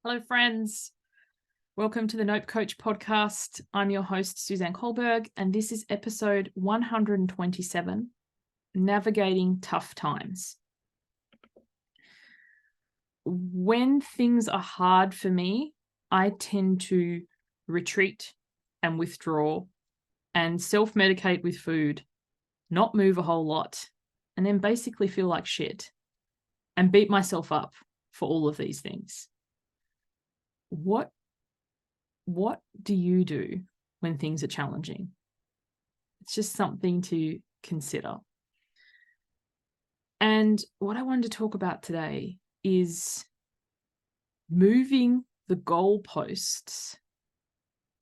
Hello, friends. Welcome to the Nope Coach podcast. I'm your host, Suzanne Culberg, and this is episode 127, Navigating Tough Times. When things are hard for me, I tend to retreat and withdraw and self-medicate with food, not move a whole lot, and then basically feel like shit and beat myself up for all of these things. What do you do when things are challenging? It's just something to consider. And what I wanted to talk about today is moving the goalposts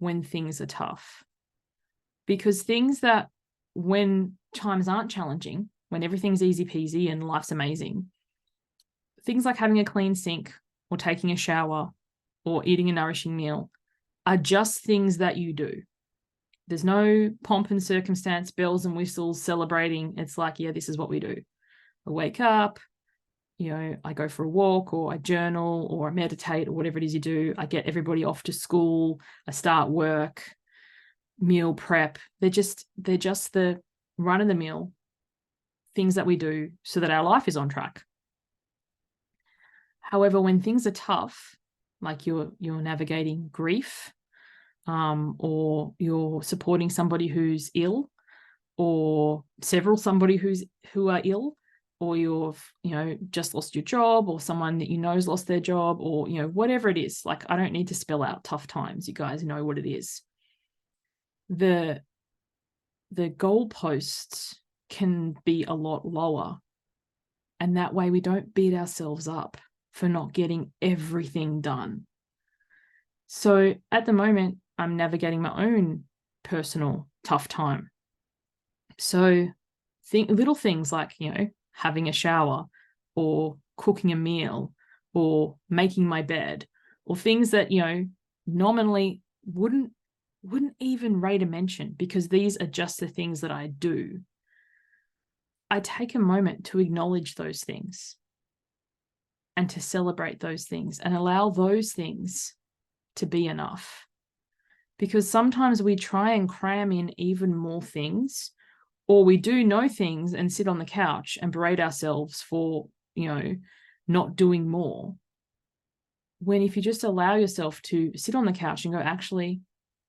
when things are tough. Because things that when times aren't challenging, when everything's easy peasy and life's amazing, things like having a clean sink or taking a shower or eating a nourishing meal are just things that you do. There's no pomp and circumstance, bells and whistles, celebrating. It's like, yeah, this is what we do. I wake up, I go for a walk or I journal or I meditate or whatever it is you do. I get everybody off to school. I start work, meal prep. They're just the run of the mill things that we do so that our life is on track. However, when things are tough, like you're navigating grief, or you're supporting somebody who's ill, or somebody who are ill, or you've just lost your job, or someone that has lost their job, or whatever it is. Like, I don't need to spell out tough times. You guys know what it is. The goalposts can be a lot lower, and that way we don't beat ourselves up for not getting everything done. So at the moment, I'm navigating my own personal tough time. So little things like, having a shower or cooking a meal or making my bed, or things that, nominally wouldn't even rate a mention, because these are just the things that I do. I take a moment to acknowledge those things and to celebrate those things and allow those things to be enough. Because sometimes we try and cram in even more things, or we do no things and sit on the couch and berate ourselves for, not doing more. When if you just allow yourself to sit on the couch and go, actually,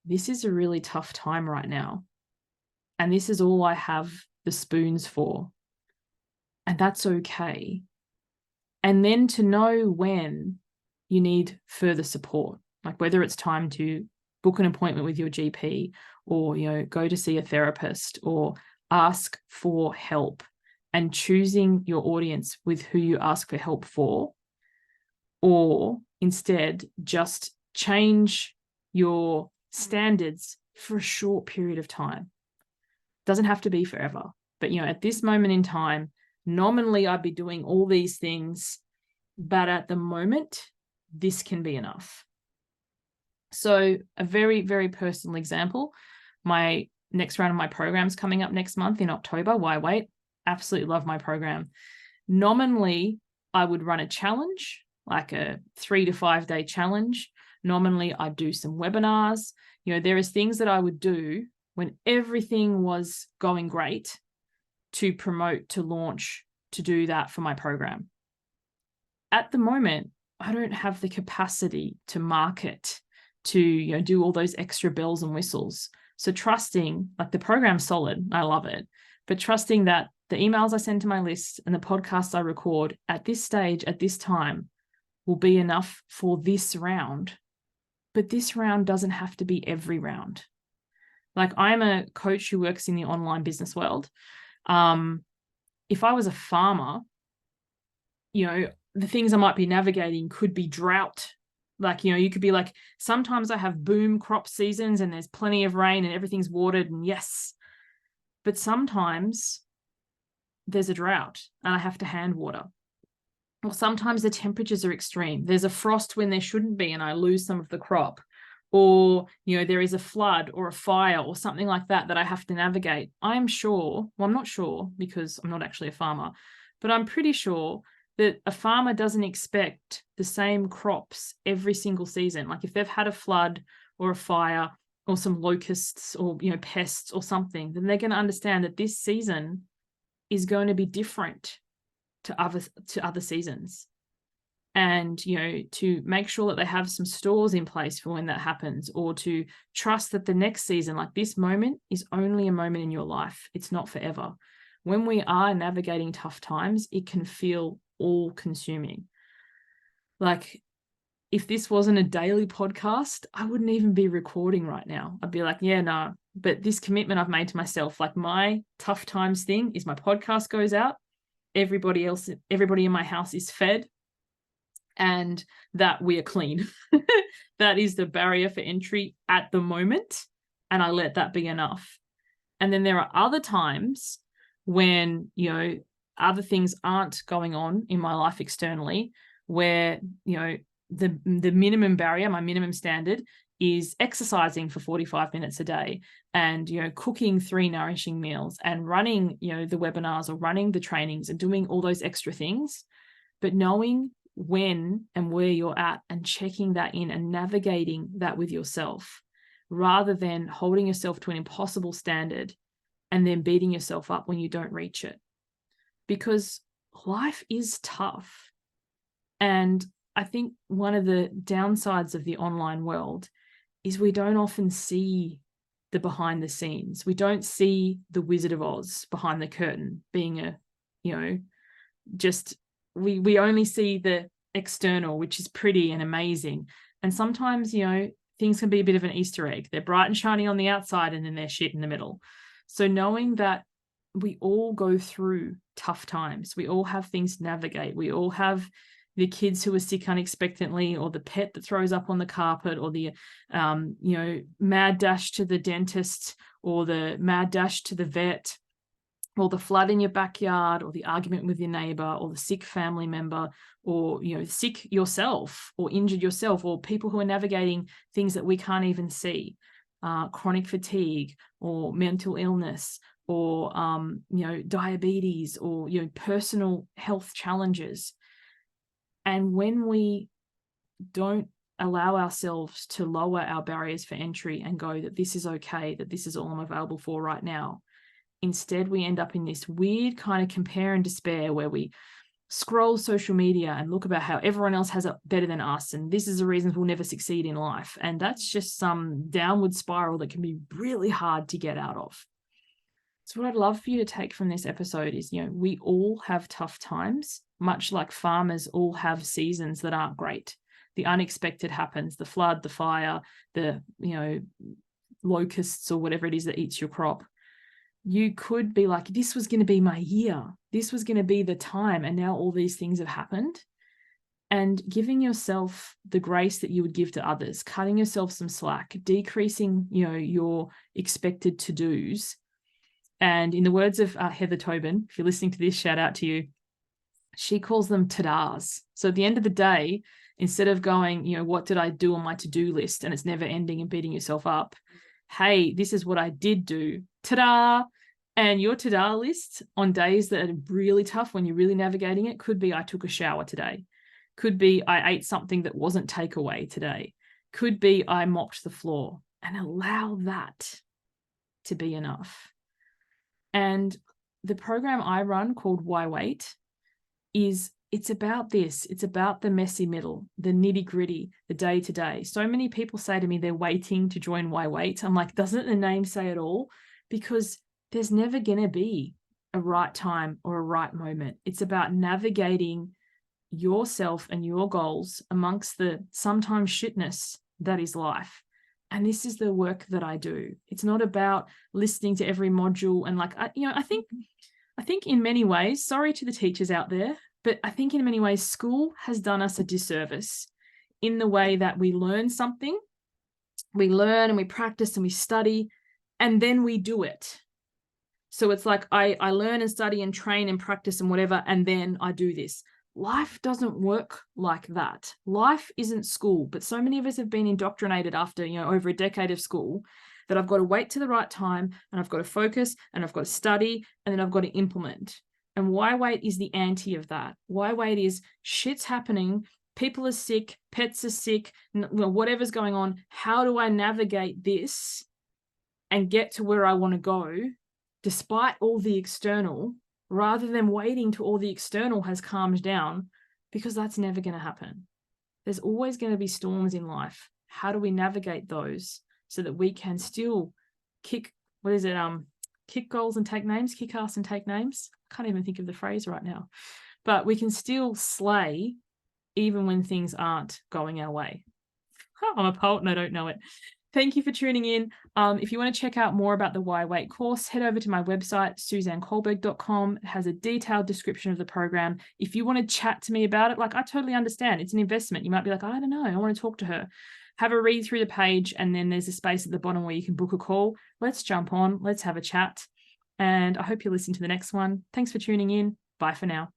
this is a really tough time right now, and this is all I have the spoons for, and that's okay. And then to know when you need further support, like whether it's time to book an appointment with your GP, or go to see a therapist, or ask for help, and choosing your audience with who you ask for help for, or instead just change your standards for a short period of time. Doesn't have to be forever, but at this moment in time, nominally I'd be doing all these things, but at the moment this can be enough. So a very, very personal example, my next round of my program's coming up next month in October. Why wait? Absolutely love my program. Nominally, I would run a challenge, like a 3 to 5 day challenge. Nominally, I'd do some webinars. There is things that I would do when everything was going great to promote, to launch, to do that for my program. At the moment, I don't have the capacity to market, to do all those extra bells and whistles. So trusting, like, the program's solid, I love it, but trusting that the emails I send to my list and the podcasts I record at this stage, at this time, will be enough for this round. But this round doesn't have to be every round. Like, I'm a coach who works in the online business world. If I was a farmer, the things I might be navigating could be drought. Like, you could be like, sometimes I have boom crop seasons and there's plenty of rain and everything's watered, and yes. But sometimes there's a drought and I have to hand water. Or sometimes the temperatures are extreme. There's a frost when there shouldn't be and I lose some of the crop. Or, there is a flood or a fire or something like that I have to navigate. I'm sure, well, I'm not sure because I'm not actually a farmer, but I'm pretty sure that a farmer doesn't expect the same crops every single season. Like if they've had a flood or a fire or some locusts or, you know, pests or something, then they're going to understand that this season is going to be different to other seasons. And, you know, to make sure that they have some stores in place for when that happens, or to trust that the next season, like this moment, is only a moment in your life. It's not forever. When we are navigating tough times, it can feel all consuming. Like if this wasn't a daily podcast, I wouldn't even be recording right now. I'd be like, yeah, no, but this commitment I've made to myself, like my tough times thing is my podcast goes out, everybody in my house is fed, and that we are clean. That is the barrier for entry at the moment. And I let that be enough. And then there are other times when, you know, other things aren't going on in my life externally, where, you know, the minimum barrier, my minimum standard is exercising for 45 minutes a day, and, you know, cooking 3 nourishing meals, and running, you know, the webinars or running the trainings and doing all those extra things. But knowing when and where you're at and checking that in and navigating that with yourself, rather than holding yourself to an impossible standard and then beating yourself up when you don't reach it. Because life is tough. And I think one of the downsides of the online world is we don't often see the behind the scenes. We don't see the Wizard of Oz behind the curtain being a, you know, just we only see the external, which is pretty and amazing. And sometimes, you know, things can be a bit of an Easter egg. They're bright and shiny on the outside and then they're shit in the middle. So knowing that we all go through tough times, we all have things to navigate, we all have the kids who are sick unexpectedly, or the pet that throws up on the carpet, or the you know, mad dash to the dentist, or the mad dash to the vet, or the flood in your backyard, or the argument with your neighbor, or the sick family member, or, you know, sick yourself or injured yourself, or people who are navigating things that we can't even see, chronic fatigue or mental illness, or, you know, diabetes, or, you know, personal health challenges. And when we don't allow ourselves to lower our barriers for entry and go that this is okay, that this is all I'm available for right now, instead, we end up in this weird kind of compare and despair where we scroll social media and look about how everyone else has it better than us, and this is the reason we'll never succeed in life. And that's just some downward spiral that can be really hard to get out of. So what I'd love for you to take from this episode is, you know, we all have tough times, much like farmers all have seasons that aren't great. The unexpected happens, the flood, the fire, the, you know, locusts or whatever it is that eats your crop. You could be like, this was going to be my year. This was going to be the time. And now all these things have happened. And giving yourself the grace that you would give to others, cutting yourself some slack, decreasing, you know, your expected to-dos. And in the words of Heather Tobin, if you're listening to this, shout out to you, she calls them ta-das. So at the end of the day, instead of going, you know, what did I do on my to-do list? And it's never ending and beating yourself up. Hey, this is what I did do. Ta-da! And your ta-da list on days that are really tough when you're really navigating it could be, I took a shower today. Could be, I ate something that wasn't takeaway today. Could be, I mopped the floor. And allow that to be enough. And the program I run called Why Wait it's about this. It's about the messy middle, the nitty gritty, the day to day. So many people say to me they're waiting to join Why Wait. I'm like, doesn't the name say it all? Because there's never going to be a right time or a right moment. It's about navigating yourself and your goals amongst the sometimes shitness that is life. And this is the work that I do. It's not about listening to every module and like, I think in many ways, sorry to the teachers out there, but I think in many ways, school has done us a disservice in the way that we learn something, we learn and we practice and we study, and then we do it. So it's like I learn and study and train and practice and whatever, and then I do this. Life doesn't work like that. Life isn't school, but so many of us have been indoctrinated after, you know, over a decade of school that I've got to wait to the right time and I've got to focus and I've got to study and then I've got to implement. And why wait is the anti of that. Why wait is shit's happening. People are sick, pets are sick, whatever's going on. How do I navigate this and get to where I want to go despite all the external, rather than waiting till all the external has calmed down, because that's never going to happen. There's always going to be storms in life. How do we navigate those so that we can still kick goals and take names, kick ass and take names? I can't even think of the phrase right now. But we can still slay even when things aren't going our way. I'm a poet and I don't know it. Thank you for tuning in. If you want to check out more about the Why Wait course, head over to my website, SuzanneCulberg.com. It has a detailed description of the program. If you want to chat to me about it, like, I totally understand. It's an investment. You might be like, I don't know, I want to talk to her. Have a read through the page, and then there's a space at the bottom where you can book a call. Let's jump on. Let's have a chat. And I hope you listen to the next one. Thanks for tuning in. Bye for now.